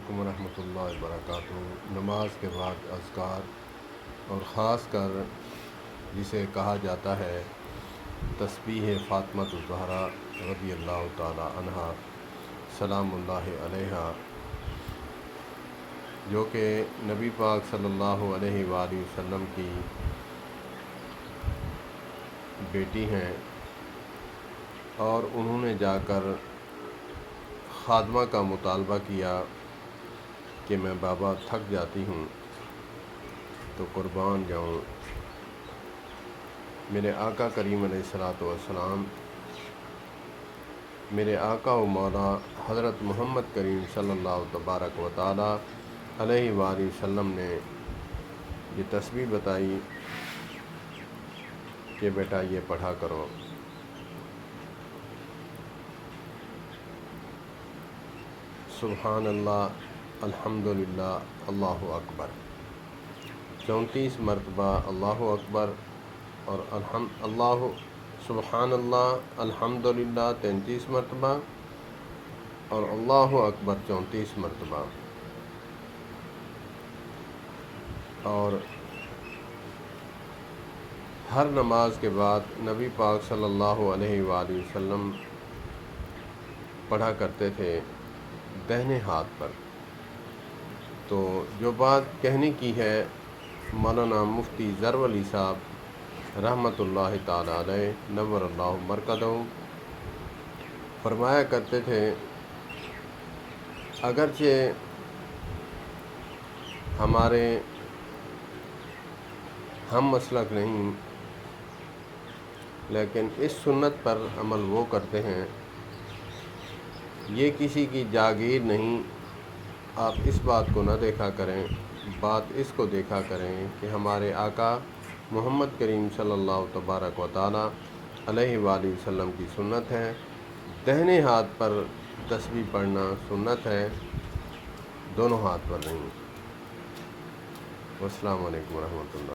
علیکم ورحمۃ اللہ وبرکاتہ۔ نماز کے بعد اذکار اور خاص کر جسے کہا جاتا ہے تسبیح فاطمۃ الزہرا رضی اللہ تعالی عنہا سلام اللہ علیہا، جو کہ نبی پاک صلی اللہ علیہ وآلہ وسلم کی بیٹی ہیں، اور انہوں نے جا کر خادمہ کا مطالبہ کیا کہ میں بابا تھک جاتی ہوں تو قربان جاؤں۔ میرے آقا کریم علیہ الصلوۃ والسلام، میرے آقا و مولا حضرت محمد کریم صلی اللہ تبارک و تعالی علیہ وآلہ وسلم نے یہ تسبیح بتائی کہ بیٹا یہ پڑھا کرو: سبحان اللہ، الحمدللہ، اللہ اکبر 34 مرتبہ اللہ اکبر، اور سبحان اللہ الحمدللہ 33 مرتبہ، اور اللہ اکبر 34 مرتبہ۔ اور ہر نماز کے بعد نبی پاک صلی اللہ علیہ وآلہ وسلم پڑھا کرتے تھے دہنے ہاتھ پر۔ تو جو بات کہنے کی ہے، مولانا مفتی ظفر علی صاحب رحمۃ اللہ تعالی علیہ نور اللہ مرکزہ فرمایا کرتے تھے، اگرچہ ہمارے ہم مسلک نہیں، لیکن اس سنت پر عمل وہ کرتے ہیں، یہ کسی کی جاگیر نہیں۔ آپ اس بات کو نہ دیکھا کریں، بات اس کو دیکھا کریں کہ ہمارے آقا محمد کریم صلی اللہ تبارک و تعالی علیہ وآلہ وسلم کی سنت ہے، دہنے ہاتھ پر تسبیح پڑھنا سنت ہے، دونوں ہاتھ پر نہیں۔ والسلام علیکم ورحمۃ اللہ۔